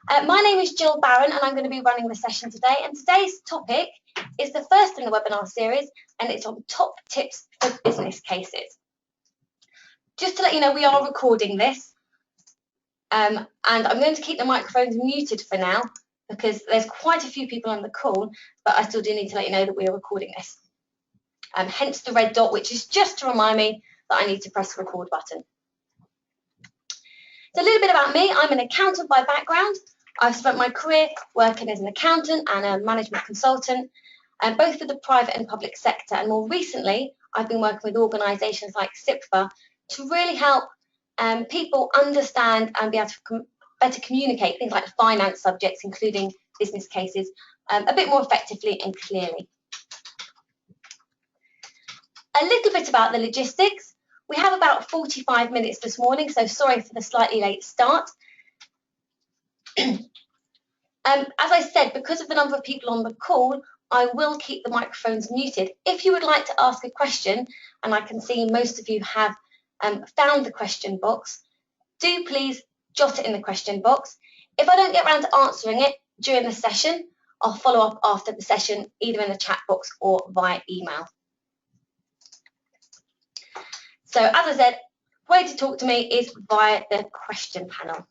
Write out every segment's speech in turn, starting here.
My name is Jill Barron and I'm going to be running the session today, and today's topic is the first in the webinar series and it's on top tips for business cases. Just to let you know, we are recording this and I'm going to keep the microphones muted for now because there's quite a few people on the call, but I still do need to let you know that we are recording this. Hence the red dot, which is just to remind me that I need to press the record button. So a little bit about me. I'm an accountant by background. I've spent my career working as an accountant and a management consultant, both for the private and public sector. And more recently, I've been working with organisations like CIPFA to really help people understand and be able to better communicate things like finance subjects, including business cases, a bit more effectively and clearly. A little bit about the logistics. We have about 45 minutes this morning, so sorry for the slightly late start. As I said, because of the number of people on the call, I will keep the microphones muted. If you would like to ask a question, and I can see most of you have found the question box, do please jot it in the question box. If I don't get around to answering it during the session, I'll follow up after the session, either in the chat box or via email. So as I said, the way to talk to me is via the question panel.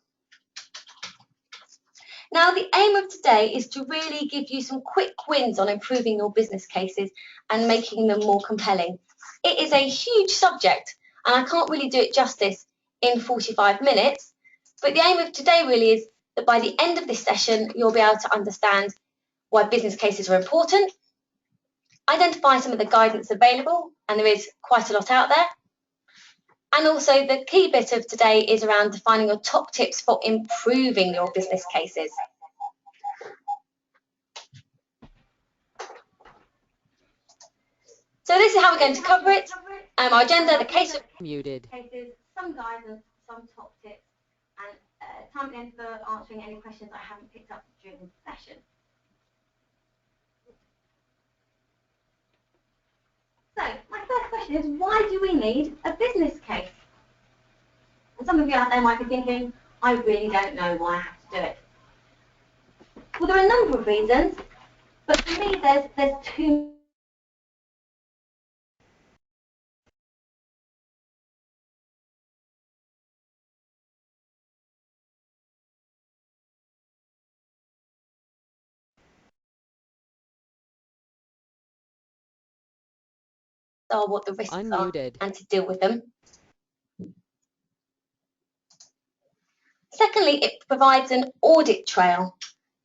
Now, the aim of today is to really give you some quick wins on improving your business cases and making them more compelling. It is a huge subject, and I can't really do it justice in 45 minutes, but the aim of today really is that by the end of this session, you'll be able to understand why business cases are important, identify some of the guidance available, and there is quite a lot out there. And also the key bit of today is around defining your top tips for improving your business cases. So this is how we're going to cover it. Our agenda, the case muted. Cases, some guidance, some top tips, and time again for answering any questions I haven't picked up during the session. So, my first question is, why do we need a business case? And some of you out there might be thinking, I really don't know why I have to do it. Well, there are a number of reasons, but for me, there's two. Are what the risks Unmuted. Are and to deal with them. Secondly, it provides an audit trail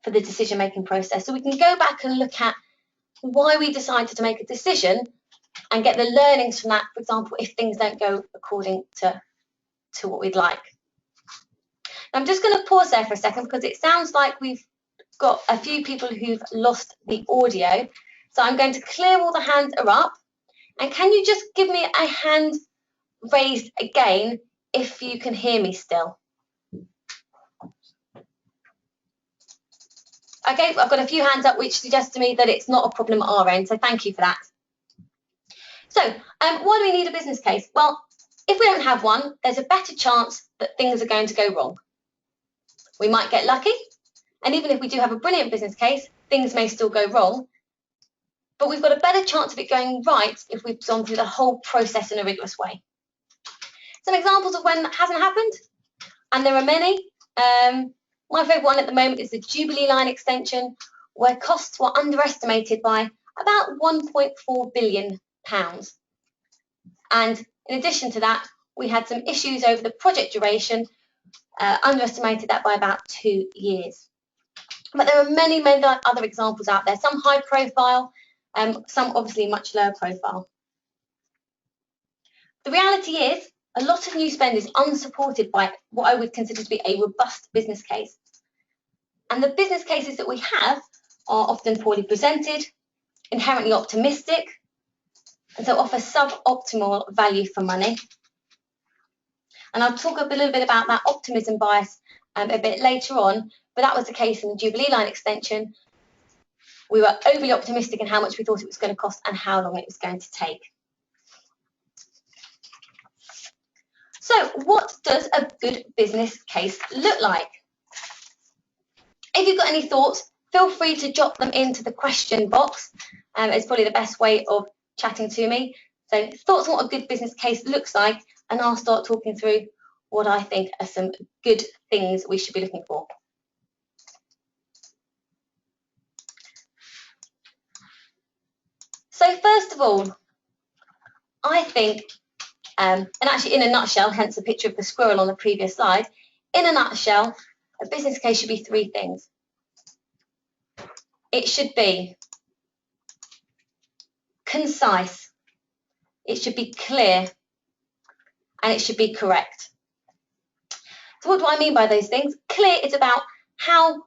for the decision-making process. So we can go back and look at why we decided to make a decision and get the learnings from that, for example, if things don't go according to what we'd like. Now, I'm just going to pause there for a second because it sounds like we've got a few people who've lost the audio. So I'm going to clear all the hands are up. And can you just give me a hand raised again if you can hear me still? Okay, I've got a few hands up which suggests to me that it's not a problem at our end, so thank you for that. So, why do we need a business case? Well, if we don't have one, there's a better chance that things are going to go wrong. We might get lucky, and even if we do have a brilliant business case, things may still go wrong. But we've got a better chance of it going right if we've gone through the whole process in a rigorous way. Some examples of when that hasn't happened, and there are many. My favourite one at the moment is the Jubilee line extension, where costs were underestimated by about £1.4 billion. And in addition to that, we had some issues over the project duration, underestimated that by about 2 years. But there are many, many other examples out there, some high profile, some obviously much lower profile. The reality is, a lot of new spend is unsupported by what I would consider to be a robust business case. And the business cases that we have are often poorly presented, inherently optimistic, and so offer suboptimal value for money. And I'll talk a little bit about that optimism bias a bit later on, but that was the case in the Jubilee line extension. We were overly optimistic in how much we thought it was going to cost and how long it was going to take. So what does a good business case look like? If you've got any thoughts, feel free to drop them into the question box. It's probably the best way of chatting to me. So thoughts on what a good business case looks like, and I'll start talking through what I think are some good things we should be looking for. So first of all, I think, and actually in a nutshell, hence the picture of the squirrel on the previous slide, in a nutshell, a business case should be three things. It should be concise, it should be clear, and it should be correct. So what do I mean by those things? Clear is about how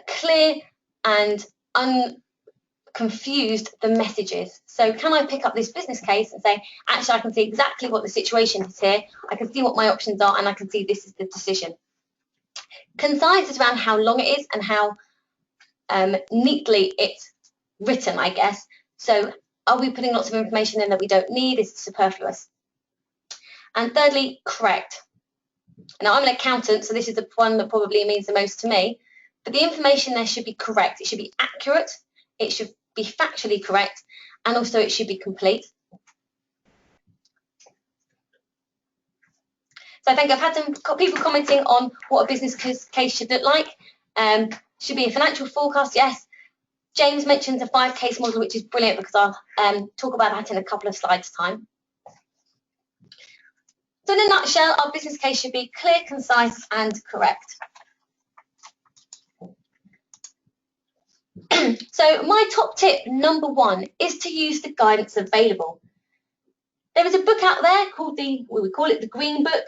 clear and unconfused the message is. So can I pick up this business case and say, actually, I can see exactly what the situation is here, I can see what my options are, and I can see this is the decision. Concise is around how long it is and how neatly it's written, I guess. So are we putting lots of information in that we don't need? Is it superfluous? And thirdly, correct. Now, I'm an accountant, so this is the one that probably means the most to me, but the information there should be correct. It should be accurate, it should be factually correct, and also it should be complete. So I think I've had some people commenting on what a business case should look like. Should be a financial forecast, yes. James mentions a 5-case model, which is brilliant because I'll talk about that in a couple of slides' time. So in a nutshell, our business case should be clear, concise, and correct. So my top tip, number 1, is to use the guidance available. There is a book out there called we call it the Green Book.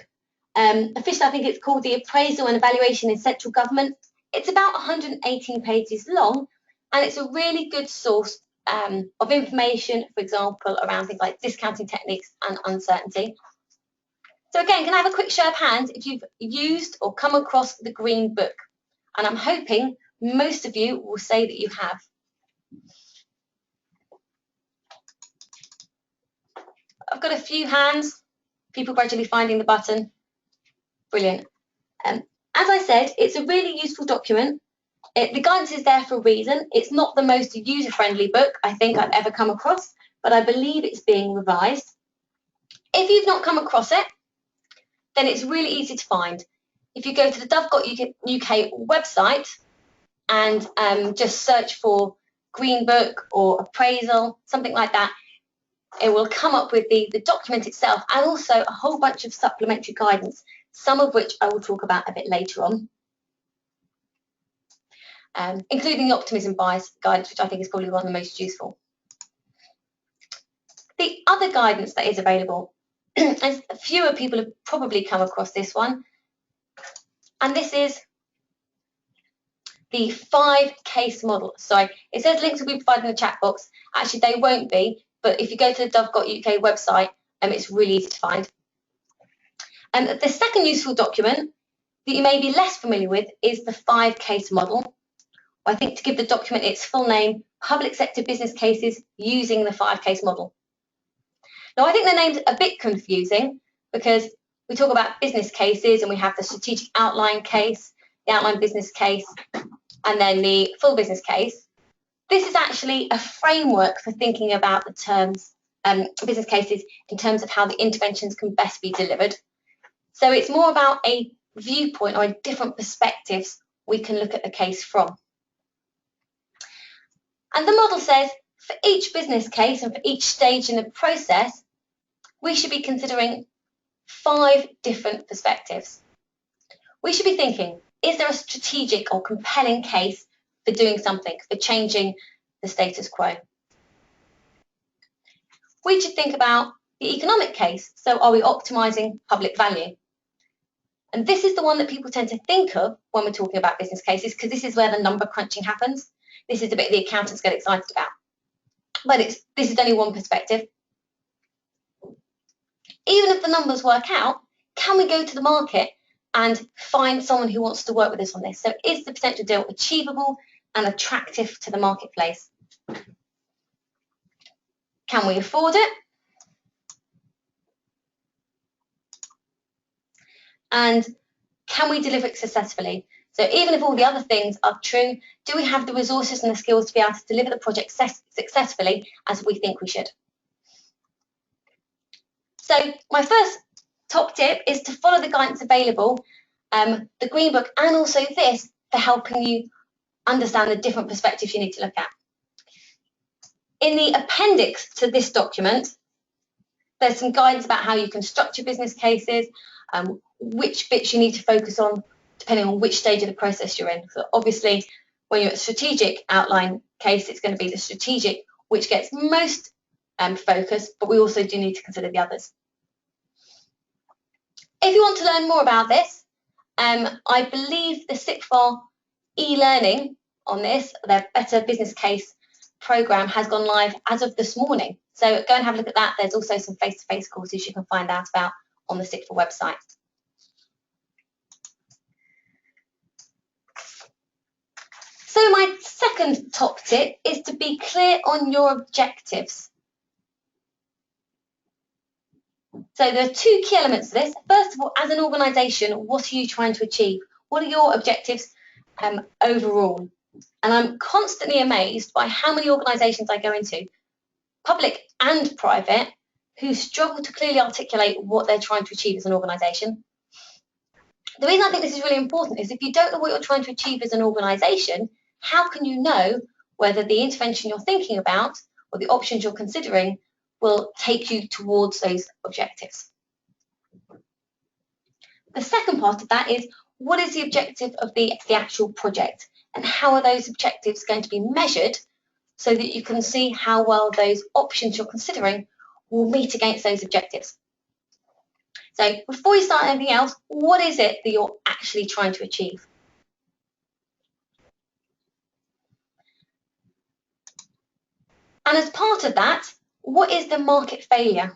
Officially, I think it's called the Appraisal and Evaluation in Central Government. It's about 118 pages long, and it's a really good source of information, for example, around things like discounting techniques and uncertainty. So again, can I have a quick show of hands if you've used or come across the Green Book? And I'm hoping most of you will say that you have. I've got a few hands, people gradually finding the button. Brilliant. As I said, it's a really useful document. The guidance is there for a reason. It's not the most user-friendly book I think I've ever come across, but I believe it's being revised. If you've not come across it, then it's really easy to find. If you go to the Dove.uk website and just search for Green Book or Appraisal, something like that, it will come up with the document itself and also a whole bunch of supplementary guidance, some of which I will talk about a bit later on, including the Optimism Bias guidance, which I think is probably one of the most useful. The other guidance that is available, and fewer people have probably come across this one, and this is the 5-case model. Sorry, it says links will be provided in the chat box. Actually, they won't be, but if you go to the Dove.uk website, it's really easy to find. The second useful document that you may be less familiar with is the 5-case model. I think to give the document its full name, Public Sector Business Cases Using the 5-Case Model. Now, I think the name's a bit confusing because we talk about business cases and we have the strategic outline case, the outline business case, and then the full business case. This is actually a framework for thinking about the terms, business cases in terms of how the interventions can best be delivered. So it's more about a viewpoint or a different perspectives we can look at the case from. And the model says for each business case and for each stage in the process, we should be considering 5 different perspectives. We should be thinking, is there a strategic or compelling case for doing something, for changing the status quo? We should think about the economic case. So are we optimizing public value? And this is the one that people tend to think of when we're talking about business cases, because this is where the number crunching happens. This is the bit the accountants get excited about. But this is only one perspective. Even if the numbers work out, can we go to the market and find someone who wants to work with us on this? So is the potential deal achievable and attractive to the marketplace? Can we afford it? And can we deliver it successfully? So even if all the other things are true, do we have the resources and the skills to be able to deliver the project successfully as we think we should? So my first top tip is to follow the guidance available, the Green Book, and also this for helping you understand the different perspectives you need to look at. In the appendix to this document, there's some guidance about how you can structure business cases, which bits you need to focus on, depending on which stage of the process you're in. So obviously, when you're at strategic outline case, it's going to be the strategic which gets most focus, but we also do need to consider the others. If you want to learn more about this, I believe the SIPFAR e-learning on this, their Better Business Case program, has gone live as of this morning. So go and have a look at that. There's also some face-to-face courses you can find out about on the SIPFAR website. So my second top tip is to be clear on your objectives. So there are two key elements to this. First of all, as an organisation, what are you trying to achieve? What are your objectives overall? And I'm constantly amazed by how many organisations I go into, public and private, who struggle to clearly articulate what they're trying to achieve as an organisation. The reason I think this is really important is if you don't know what you're trying to achieve as an organisation, how can you know whether the intervention you're thinking about or the options you're considering will take you towards those objectives? The second part of that is, what is the objective of the actual project, and how are those objectives going to be measured so that you can see how well those options you're considering will meet against those objectives? So before you start anything else, what is it that you're actually trying to achieve? And as part of that, what is the market failure?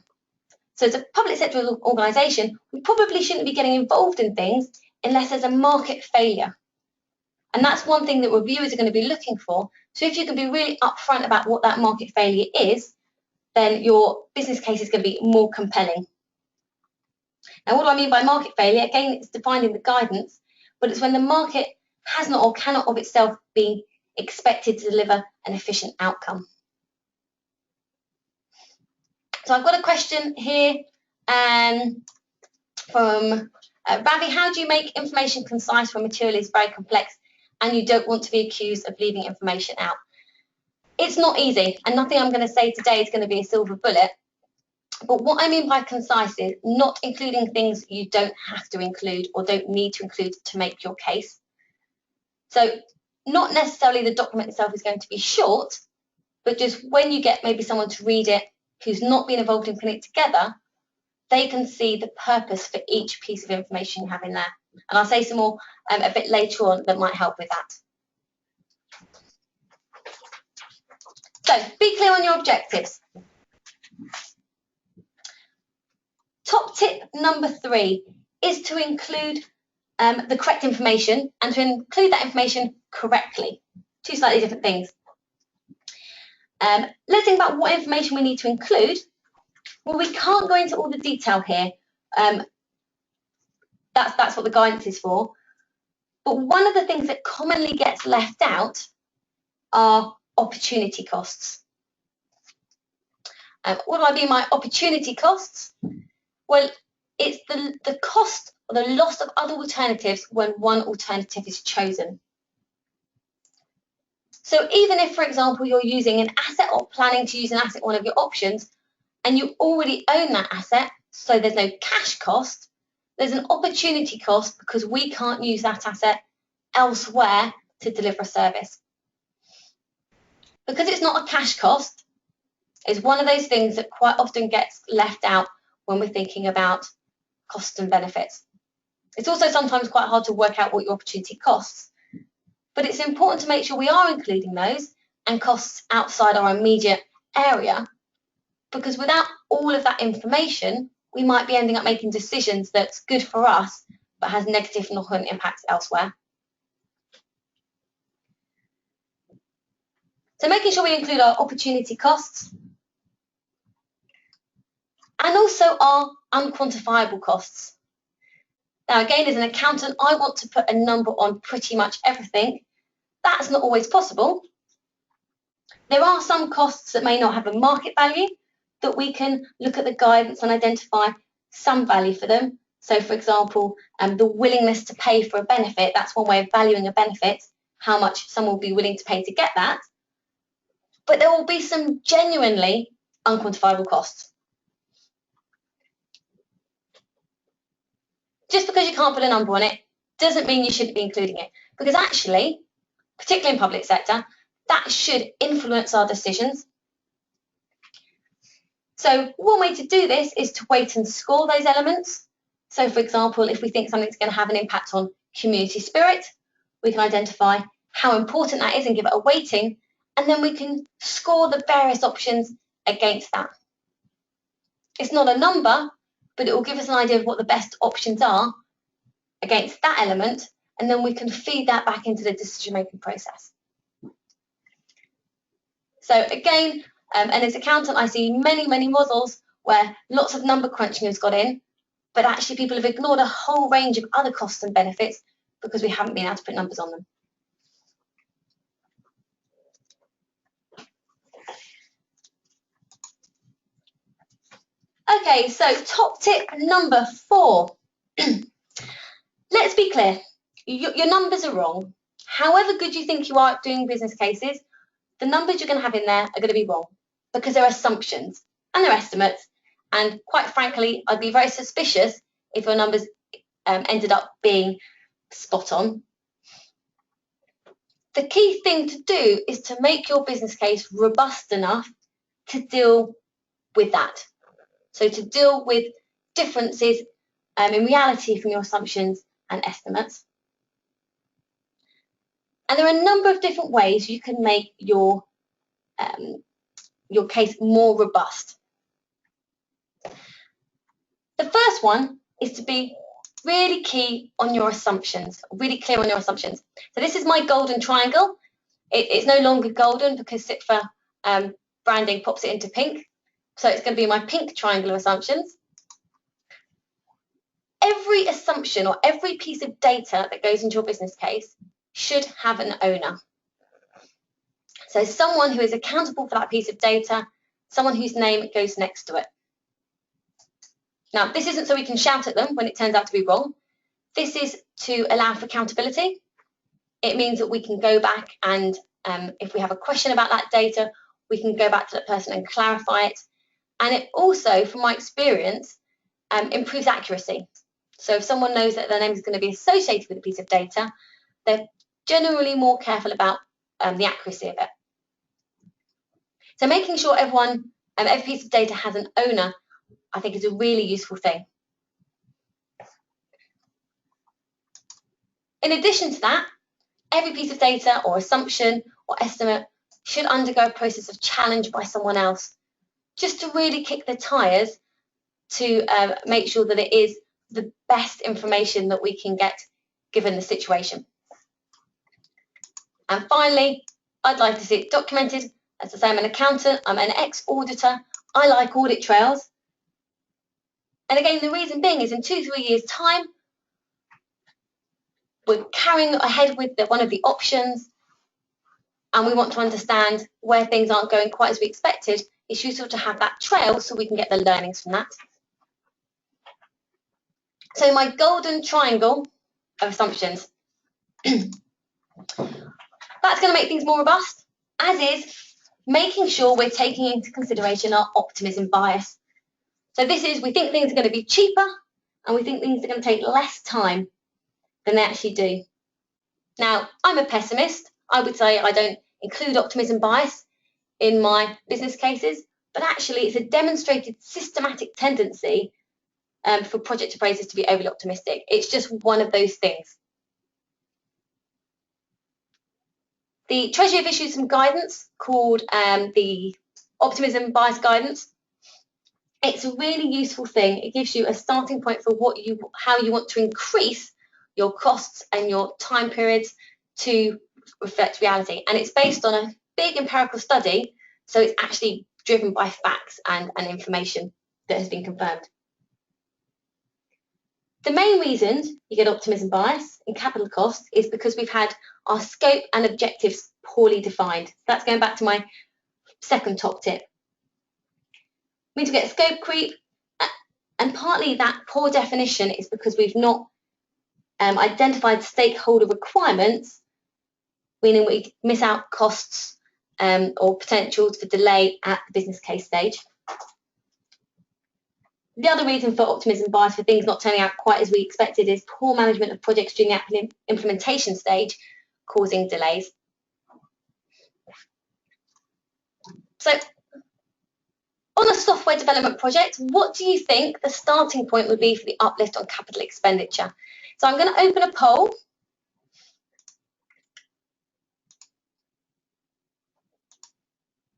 So as a public sector organisation, we probably shouldn't be getting involved in things unless there's a market failure. And that's one thing that reviewers are going to be looking for. So if you can be really upfront about what that market failure is, then your business case is going to be more compelling. Now, what do I mean by market failure? Again, it's defined in the guidance, but it's when the market has not or cannot of itself be expected to deliver an efficient outcome. So I've got a question here from Ravi. How do you make information concise when material is very complex and you don't want to be accused of leaving information out? It's not easy, and nothing I'm going to say today is going to be a silver bullet. But what I mean by concise is not including things you don't have to include or don't need to include to make your case. So not necessarily the document itself is going to be short, but just when you get maybe someone to read it who's not been involved in putting it together, they can see the purpose for each piece of information you have in there. And I'll say some more a bit later on that might help with that. So be clear on your objectives. Top tip number 3 is to include the correct information and to include that information correctly. Two slightly different things. Let's think about what information we need to include. Well, we can't go into all the detail here. That's what the guidance is for. But one of the things that commonly gets left out are opportunity costs. What do I mean by opportunity costs? Well, it's the cost or the loss of other alternatives when one alternative is chosen. So even if, for example, you're using an asset or planning to use an asset, one of your options, and you already own that asset, so there's no cash cost, there's an opportunity cost because we can't use that asset elsewhere to deliver a service. Because it's not a cash cost, it's one of those things that quite often gets left out when we're thinking about costs and benefits. It's also sometimes quite hard to work out what your opportunity costs, but it's important to make sure we are including those and costs outside our immediate area, because without all of that information, we might be ending up making decisions that's good for us, but has negative knock-on impacts elsewhere. So making sure we include our opportunity costs and also our unquantifiable costs. Now, again, as an accountant, I want to put a number on pretty much everything. That's not always possible. There are some costs that may not have a market value that we can look at the guidance and identify some value for them. So, for example, the willingness to pay for a benefit, that's one way of valuing a benefit, how much someone will be willing to pay to get that. But there will be some genuinely unquantifiable costs. Just because you can't put a number on it doesn't mean you shouldn't be including it, because actually, particularly in public sector, that should influence our decisions. So one way to do this is to weight and score those elements. So, for example, if we think something's going to have an impact on community spirit, we can identify how important that is and give it a weighting, and then we can score the various options against that. It's not a number, but it will give us an idea of what the best options are against that element, and then we can feed that back into the decision-making process. So again, and as an accountant, I see many models where lots of number crunching has got in, but actually people have ignored a whole range of other costs and benefits because we haven't been able to put numbers on them. Okay, so top tip number 4. Let's be clear, your numbers are wrong. However good you think you are at doing business cases, the numbers you're going to have in there are going to be wrong because they're assumptions and they're estimates. And quite frankly, I'd be very suspicious if your numbers ended up being spot on. The key thing to do is to make your business case robust enough to deal with that. So to deal with differences in reality from your assumptions and estimates. And there are a number of different ways you can make your case more robust. The first one is to be really key on your assumptions, really clear on your assumptions. So this is my golden triangle. It's no longer golden because CITFA branding pops it into pink. So it's going to be my pink triangle of assumptions. Every assumption or every piece of data that goes into your business case should have an owner. So someone who is accountable for that piece of data, someone whose name goes next to it. Now, this isn't so we can shout at them when it turns out to be wrong. This is to allow for accountability. It means that we can go back and if we have a question about that data, we can go back to that person and clarify it. And it also, from my experience, improves accuracy. So if someone knows that their name is going to be associated with a piece of data, they're generally more careful about the accuracy of it. So making sure every piece of data has an owner, I think, is a really useful thing. In addition to that, every piece of data or assumption or estimate should undergo a process of challenge by someone else, just to really kick the tires to make sure that it is the best information that we can get given the situation. And finally, I'd like to see it documented. As I say, I'm an accountant, I'm an ex-auditor, I like audit trails. And again, the reason being is in 2-3 years' time, we're carrying ahead with one of the options and we want to understand where things aren't going quite as we expected. It's useful to have that trail so we can get the learnings from that. So my golden triangle of assumptions. That's going to make things more robust, as is making sure we're taking into consideration our optimism bias. So this is, we think things are going to be cheaper and we think things are going to take less time than they actually do. Now, I'm a pessimist. I would say I don't include optimism bias in my business cases, but actually it's a demonstrated systematic tendency for project appraisers to be overly optimistic. It's just one of those things. The Treasury have issued some guidance called the Optimism Bias Guidance. It's a really useful thing. It gives you a starting point for how you want to increase your costs and your time periods to reflect reality. And it's based on a big empirical study, so it's actually driven by facts and information that has been confirmed. The main reasons you get optimism bias in capital costs is because we've had our scope and objectives poorly defined. That's going back to my second top tip. We need to get scope creep, and partly that poor definition is because we've not identified stakeholder requirements, meaning we miss out costs or potentials for delay at the business case stage. The other reason for optimism bias for things not turning out quite as we expected is poor management of projects during the implementation stage, causing delays. So, on a software development project, what do you think the starting point would be for the uplift on capital expenditure? So I'm going to open a poll.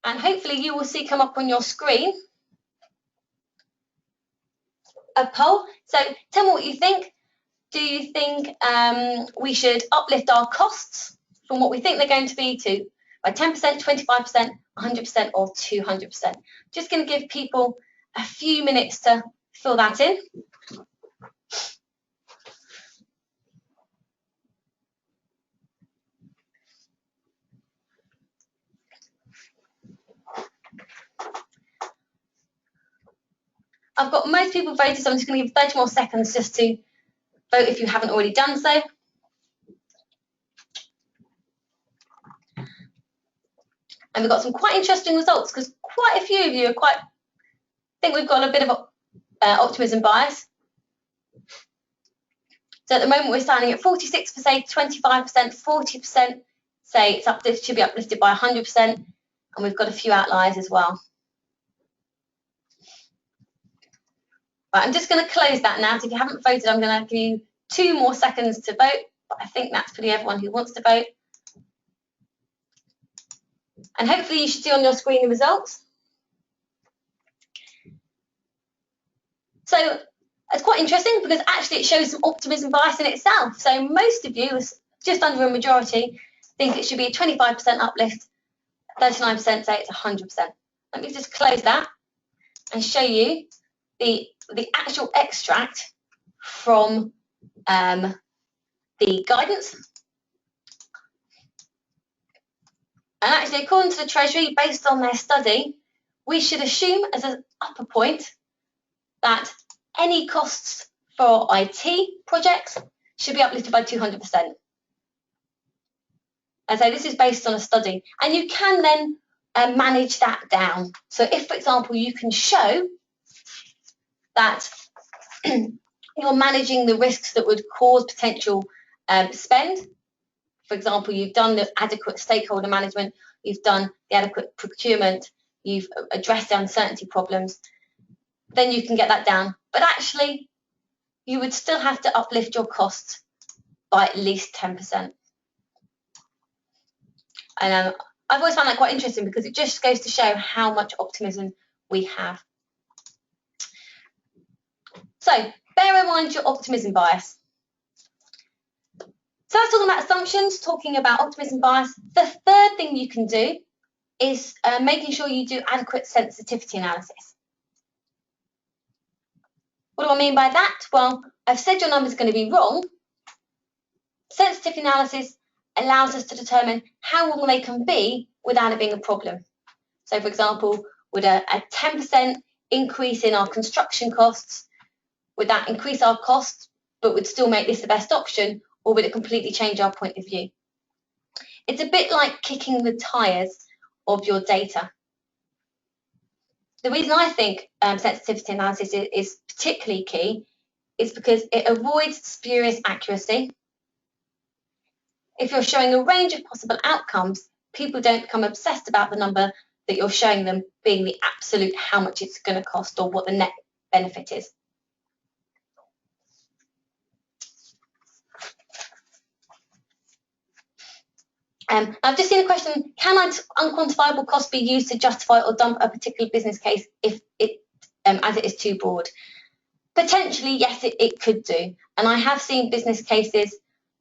And hopefully you will see come up on your screen a poll. So tell me what you think. Do you think we should uplift our costs from what we think they're going to be to by 10%, 25%, 100% or 200%? Just going to give people a few minutes to fill that in. I've got most people voted, so I'm just going to give 30 more seconds just to vote if you haven't already done so. And we've got some quite interesting results because quite a few of you are think we've got a bit of optimism bias. So at the moment we're standing at 46% say 25%, 40% say it's should be uplifted by 100%, and we've got a few outliers as well. Right, I'm just going to close that now. So if you haven't voted, I'm going to give you 2 more seconds to vote. But I think that's pretty everyone who wants to vote. And hopefully you should see on your screen the results. So it's quite interesting because actually it shows some optimism bias in itself. So most of you, just under a majority, think it should be a 25% uplift, 39% say it's 100%. Let me just close that and show you the actual extract from the guidance. And actually, according to the Treasury, based on their study, we should assume as an upper point that any costs for IT projects should be uplifted by 200%. And so this is based on a study. And you can then manage that down. So if, for example, you can show that you're managing the risks that would cause potential spend. For example, you've done the adequate stakeholder management, you've done the adequate procurement, you've addressed the uncertainty problems, then you can get that down. But actually, you would still have to uplift your costs by at least 10%. And I've always found that quite interesting because it just goes to show how much optimism we have. So bear in mind your optimism bias. So that's talking about assumptions, talking about optimism bias. The third thing you can do is making sure you do adequate sensitivity analysis. What do I mean by that? Well, I've said your number is going to be wrong. Sensitivity analysis allows us to determine how wrong they can be without it being a problem. So, for example, would a 10% increase in our construction costs, would that increase our costs but would still make this the best option, or would it completely change our point of view? It's a bit like kicking the tyres of your data. The reason I think sensitivity analysis is particularly key is because it avoids spurious accuracy. If you're showing a range of possible outcomes, people don't become obsessed about the number that you're showing them being the absolute how much it's going to cost or what the net benefit is. I've just seen a question, can unquantifiable costs be used to justify or dump a particular business case if it, as it is too broad? Potentially, yes, it could do. And I have seen business cases,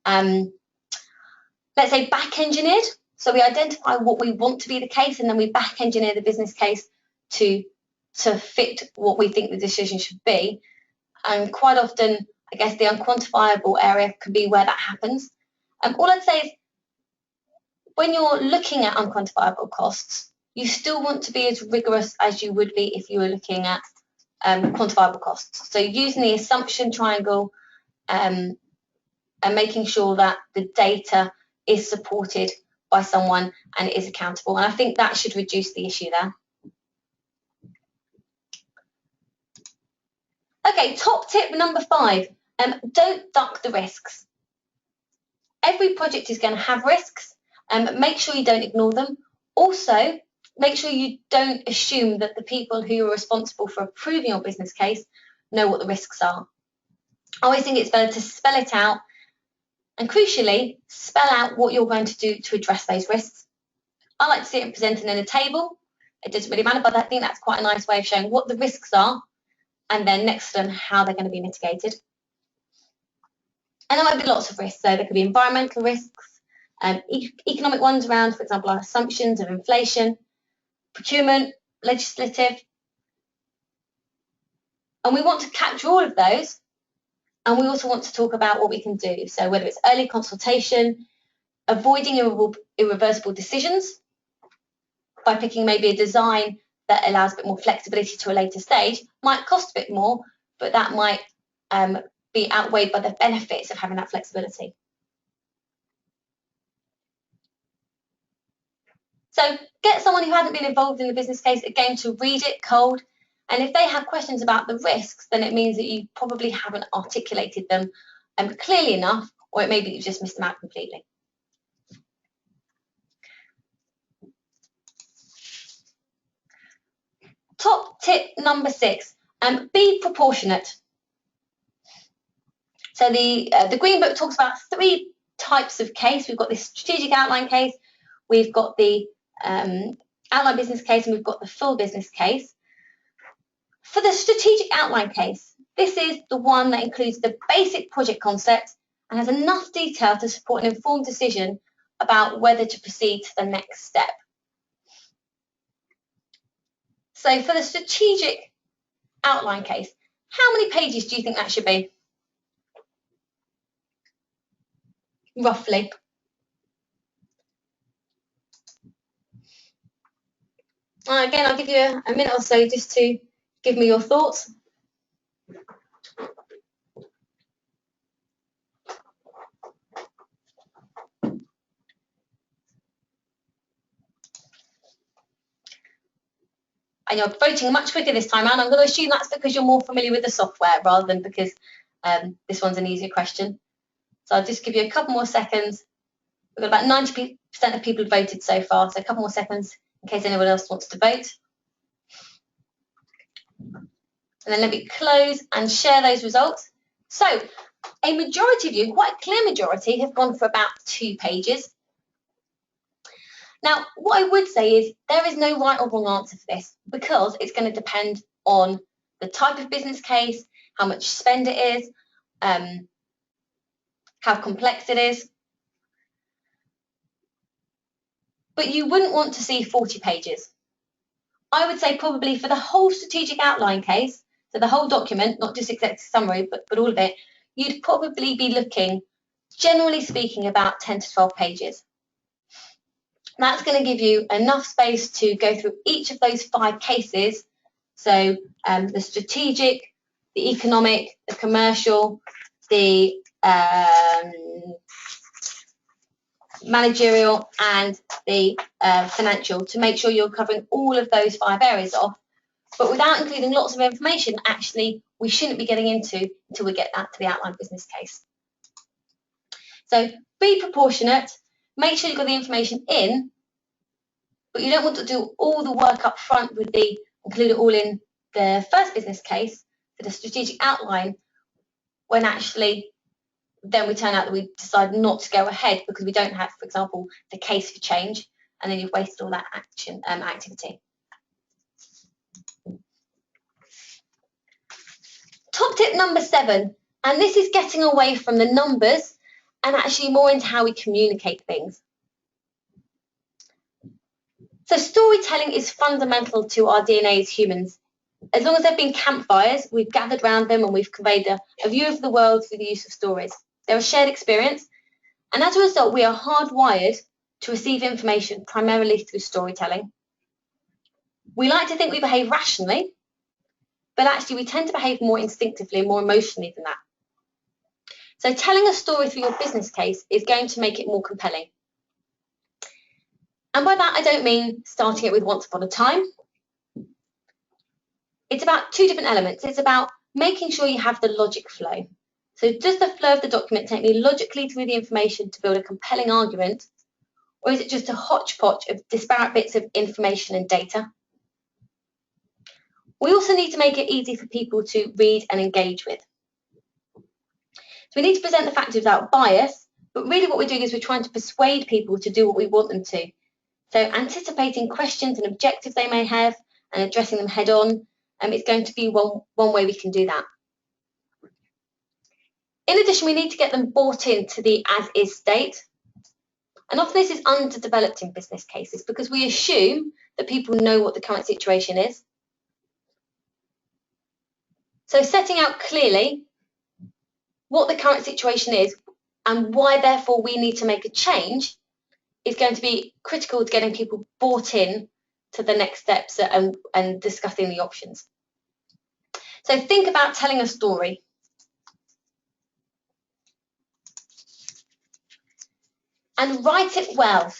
let's say back engineered. So we identify what we want to be the case and then we back engineer the business case to fit what we think the decision should be. And quite often I guess the unquantifiable area can be where that happens. All I'd say is when you're looking at unquantifiable costs, you still want to be as rigorous as you would be if you were looking at quantifiable costs. So using the assumption triangle and making sure that the data is supported by someone and is accountable. And I think that should reduce the issue there. Okay, top tip number 5, don't duck the risks. Every project is going to have risks, make sure you don't ignore them. Also, make sure you don't assume that the people who are responsible for approving your business case know what the risks are. I always think it's better to spell it out and, crucially, spell out what you're going to do to address those risks. I like to see it presented in a table. It doesn't really matter, but I think that's quite a nice way of showing what the risks are and then next to them how they're going to be mitigated. And there might be lots of risks. So there could be environmental risks, economic ones around, for example, our assumptions of inflation, procurement, legislative. And we want to capture all of those. And we also want to talk about what we can do. So whether it's early consultation, avoiding irreversible decisions by picking maybe a design that allows a bit more flexibility to a later stage, might cost a bit more, but that might be outweighed by the benefits of having that flexibility. So get someone who hasn't been involved in the business case, again, to read it cold. And if they have questions about the risks, then it means that you probably haven't articulated them clearly enough, or it may be you've just missed them out completely. Top tip number 6, be proportionate. So the Green Book talks about 3 types of case. We've got this strategic outline case, we've got the outline business case, and we've got the full business case. For the strategic outline case, this is the one that includes the basic project concept and has enough detail to support an informed decision about whether to proceed to the next step. So for the strategic outline case, how many pages do you think that should be? Roughly. Again, I'll give you a minute or so just to give me your thoughts. And you're voting much quicker this time around. I'm going to assume that's because you're more familiar with the software rather than because this one's an easier question. So I'll just give you a couple more seconds. We've got about 90% of people voted so far, so a couple more seconds in case anyone else wants to vote. And then let me close and share those results. So a majority of you, quite a clear majority, have gone for about 2 pages. Now, what I would say is there is no right or wrong answer for this because it's going to depend on the type of business case, how much spend it is, how complex it is. But you wouldn't want to see 40 pages. I would say probably for the whole strategic outline case, so the whole document, not just executive summary, but all of it, you'd probably be looking, generally speaking, about 10 to 12 pages. That's going to give you enough space to go through each of those 5 cases. So the strategic, the economic, the commercial, the managerial and the financial, to make sure you're covering all of those 5 areas off, but without including lots of information actually we shouldn't be getting into until we get that to the outline business case. So be proportionate, make sure you've got the information in, but you don't want to do all the work up front with the include it all in the first business case for the strategic outline when actually then we turn out that we decide not to go ahead because we don't have, for example, the case for change, and then you've wasted all that activity. Top tip number 7, and this is getting away from the numbers and actually more into how we communicate things. So storytelling is fundamental to our DNA as humans. As long as there have been campfires, we've gathered around them and we've conveyed a view of the world through the use of stories. They're a shared experience, and as a result, we are hardwired to receive information primarily through storytelling. We like to think we behave rationally, but actually we tend to behave more instinctively and more emotionally than that. So telling a story through your business case is going to make it more compelling. And by that, I don't mean starting it with once upon a time. It's about two different elements. It's about making sure you have the logic flow. So does the flow of the document take me logically through the information to build a compelling argument, or is it just a hodgepodge of disparate bits of information and data? We also need to make it easy for people to read and engage with. So we need to present the facts without bias, but really what we're doing is we're trying to persuade people to do what we want them to. So anticipating questions and objectives they may have and addressing them head on, is going to be one way we can do that. In addition, we need to get them bought into the as-is state. And often this is underdeveloped in business cases because we assume that people know what the current situation is. So setting out clearly what the current situation is and why, therefore, we need to make a change is going to be critical to getting people bought in to the next steps and discussing the options. So think about telling a story. And write it well.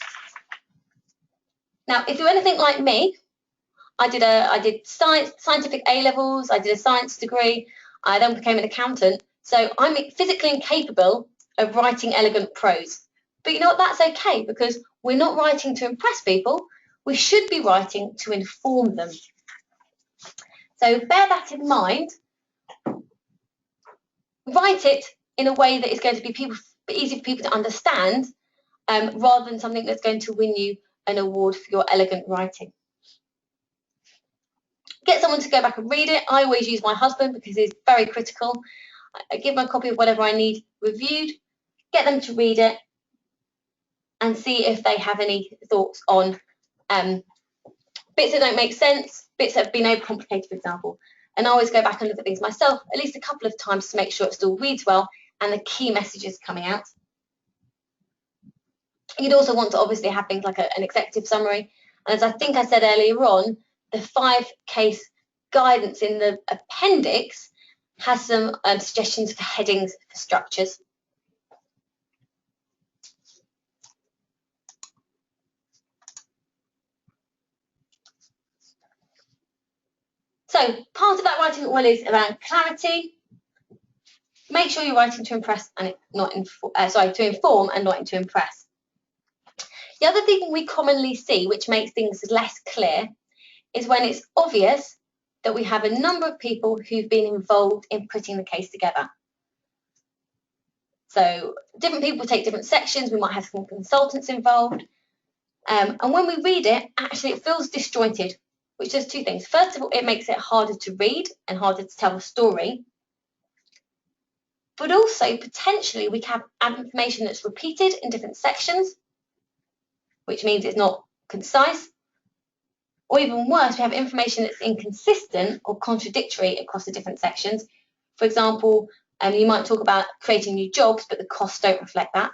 Now, if you're anything like me, I did scientific A-levels, I did a science degree, I then became an accountant, so I'm physically incapable of writing elegant prose. But you know what, that's okay, because we're not writing to impress people, we should be writing to inform them. So bear that in mind. Write it in a way that is going to be easy for people to understand, rather than something that's going to win you an award for your elegant writing. Get someone to go back and read it. I always use my husband because he's very critical. I give him a copy of whatever I need reviewed, get them to read it and see if they have any thoughts on bits that don't make sense, bits that have been overcomplicated, for example. And I always go back and look at things myself at least a couple of times to make sure it still reads well and the key messages coming out. You'd also want to obviously have things like an executive summary. And as I think I said earlier on, the 5-case guidance in the appendix has some suggestions for headings for structures. So part of that writing well is around clarity. Make sure you're writing to impress and to inform and not to impress. The other thing we commonly see, which makes things less clear, is when it's obvious that we have a number of people who've been involved in putting the case together. So different people take different sections, we might have some consultants involved, and when we read it, actually it feels disjointed, which does two things. First of all, it makes it harder to read and harder to tell a story, but also potentially we can have information that's repeated in different sections, which means it's not concise, or even worse, we have information that's inconsistent or contradictory across the different sections. For example, you might talk about creating new jobs, but the costs don't reflect that.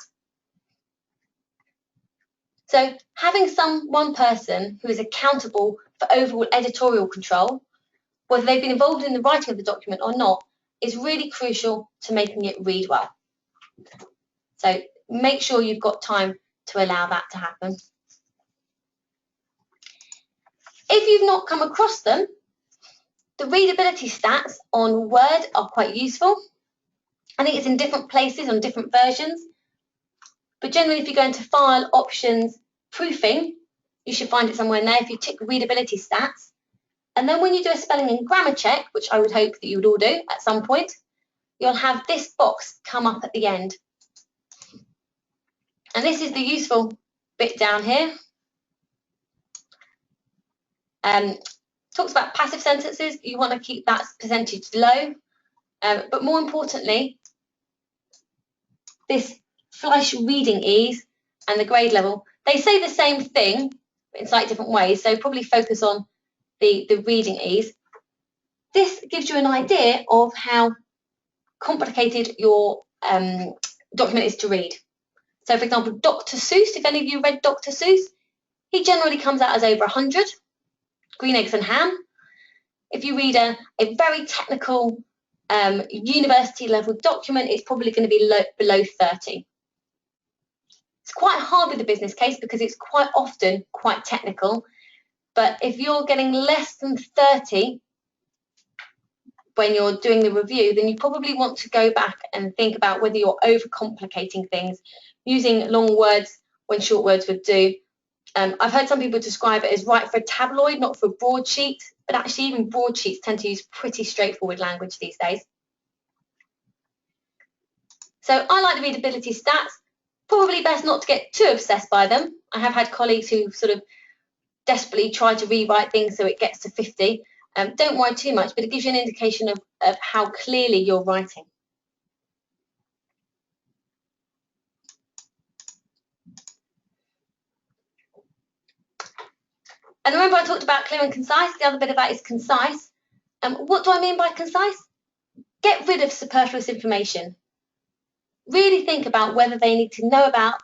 So having one person who is accountable for overall editorial control, whether they've been involved in the writing of the document or not, is really crucial to making it read well. So make sure you've got time to allow that to happen. If you've not come across them, the readability stats on Word are quite useful. I think it's in different places on different versions, but generally if you go into File, Options, Proofing, you should find it somewhere in there if you tick readability stats. And then when you do a spelling and grammar check, which I would hope that you would all do at some point, you'll have this box come up at the end. And this is the useful bit down here. Talks about passive sentences. You want to keep that percentage low. But more importantly, this Fleisch reading ease and the grade level, they say the same thing in slightly different ways. So probably focus on the reading ease. this gives you an idea of how complicated your document is to read. So, for example, Dr. Seuss, if any of you read Dr. Seuss, he generally comes out as over 100, green eggs and ham. If you read a very technical university level document, it's probably going to be below 30. It's quite hard with the business case because it's quite often quite technical, but if you're getting less than 30 when you're doing the review, then you probably want to go back and think about whether you're overcomplicating things, using long words when short words would do. I've heard some people describe it as right for a tabloid, not for a broadsheet, but actually even broadsheets tend to use pretty straightforward language these days. So I like the readability stats. Probably best not to get too obsessed by them. I have had colleagues who sort of desperately try to rewrite things so it gets to 50. Don't worry too much, but it gives you an indication of how clearly you're writing. And remember I talked about clear and concise. The other bit of that is concise. What do I mean by concise? Get rid of superfluous information. Really think about whether they need to know about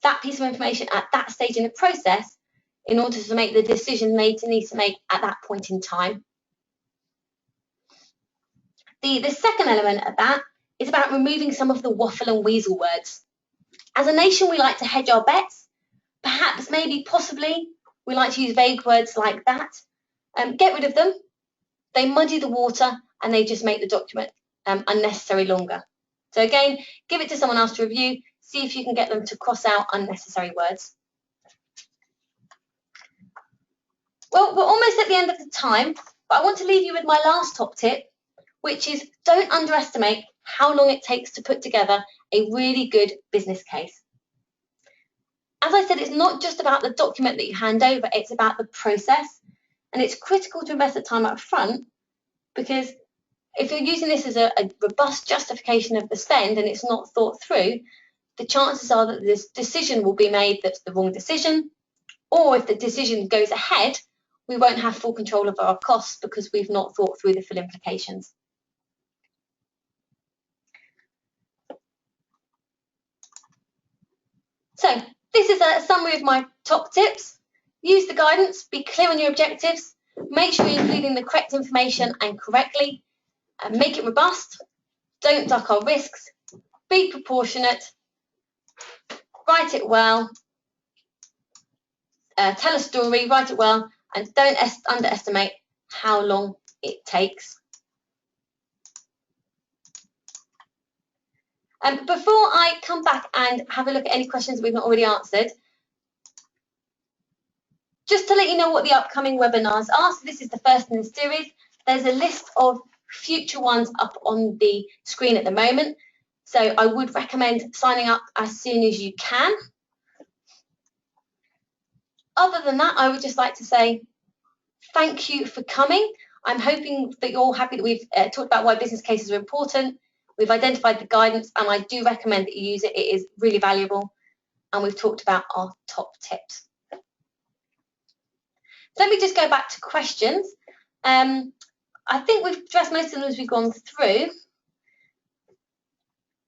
that piece of information at that stage in the process in order to make the decision they need to make at that point in time. The second element of that is about removing some of the waffle and weasel words. As a nation, we like to hedge our bets. Perhaps, maybe, possibly, we like to use vague words like that. Get rid of them. They muddy the water and they just make the document unnecessarily longer. So again, give it to someone else to review. See if you can get them to cross out unnecessary words. Well, we're almost at the end of the time, but I want to leave you with my last top tip, which is don't underestimate how long it takes to put together a really good business case. As I said, it's not just about the document that you hand over, it's about the process. And it's critical to invest the time up front, because if you're using this as a robust justification of the spend and it's not thought through, the chances are that this decision will be made that's the wrong decision, or if the decision goes ahead, we won't have full control of our costs because we've not thought through the full implications. So this is a summary of my top tips. Use the guidance, be clear on your objectives, make sure you're including the correct information and correctly, and make it robust, don't duck our risks, be proportionate, write it well, tell a story, write it well, and don't underestimate how long it takes. Before I come back and have a look at any questions we've not already answered, just to let you know what the upcoming webinars are. So this is the first in the series. There's a list of future ones up on the screen at the moment. So I would recommend signing up as soon as you can. Other than that, I would just like to say thank you for coming. I'm hoping that you're all happy that we've talked about why business cases are important. We've identified the guidance, and I do recommend that you use it. It is really valuable. And we've talked about our top tips. So let me just go back to questions. I think we've addressed most of them as we've gone through.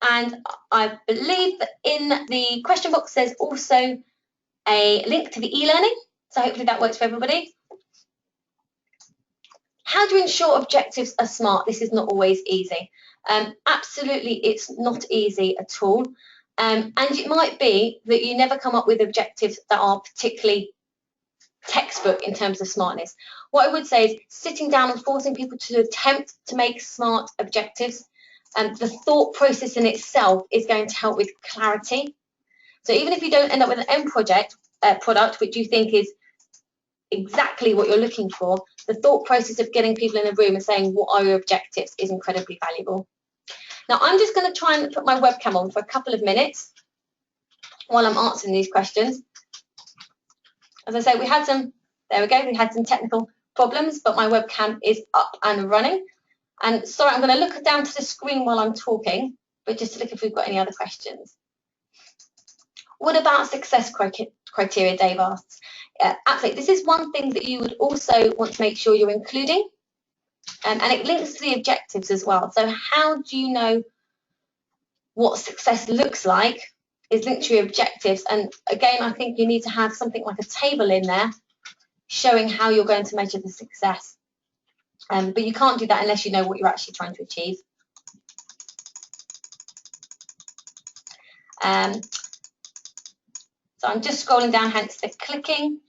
And I believe that in the question box there's also a link to the e-learning. So hopefully that works for everybody. How do you ensure objectives are smart? This is not always easy. Absolutely, it's not easy at all. And it might be that you never come up with objectives that are particularly textbook in terms of smartness. What I would say is sitting down and forcing people to attempt to make smart objectives. The thought process in itself is going to help with clarity. So even if you don't end up with an end product which you think is exactly what you're looking for, the thought process of getting people in a room and saying, what are your objectives, is incredibly valuable. Now, I'm just going to try and put my webcam on for a couple of minutes while I'm answering these questions. As I say, we had some technical problems, but my webcam is up and running. And sorry, I'm going to look down to the screen while I'm talking, but just to look if we've got any other questions. What about success criteria, Dave asks? Absolutely. This is one thing that you would also want to make sure you're including. And it links to the objectives as well. So how do you know what success looks like is linked to your objectives. And again, I think you need to have something like a table in there showing how you're going to measure the success. But you can't do that unless you know what you're actually trying to achieve. So I'm just scrolling down, hence the clicking.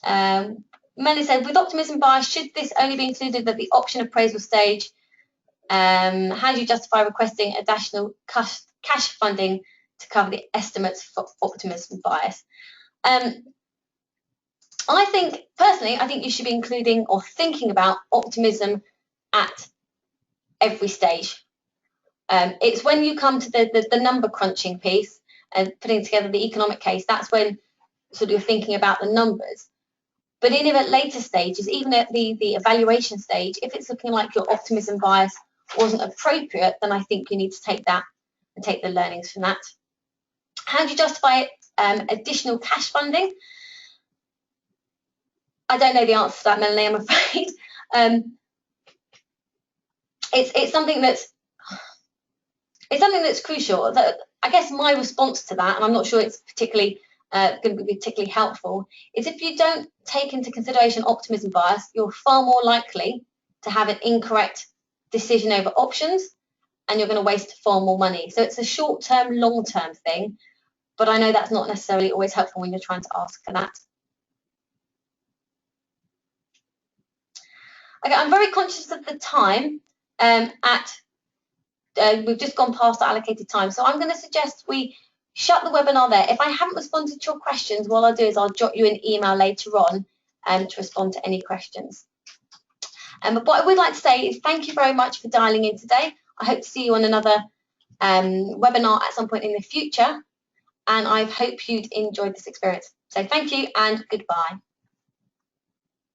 Melanie said, with optimism bias, should this only be included at the option appraisal stage? How do you justify requesting additional cash funding to cover the estimates for optimism bias? I think, personally, I think you should be including or thinking about optimism at every stage. It's when you come to the number crunching piece and putting together the economic case, that's when sort of you're thinking about the numbers. But in even later stages, even at the evaluation stage, if it's looking like your optimism bias wasn't appropriate, then I think you need to take that and take the learnings from that. How do you justify additional cash funding? I don't know the answer to that, Melanie, I'm afraid. It's something that's crucial. That, I guess my response to that, and I'm not sure it's particularly going to be particularly helpful, is if you don't take into consideration optimism bias, you're far more likely to have an incorrect decision over options, and you're going to waste far more money. So it's a short-term, long-term thing, but I know that's not necessarily always helpful when you're trying to ask for that. Okay, I'm very conscious of the time. We've just gone past the allocated time, so I'm going to suggest we shut the webinar there. If I haven't responded to your questions, what I'll do is I'll jot you an email later on to respond to any questions. But what I would like to say is thank you very much for dialing in today. I hope to see you on another webinar at some point in the future, and I hope you'd enjoyed this experience. So thank you and goodbye.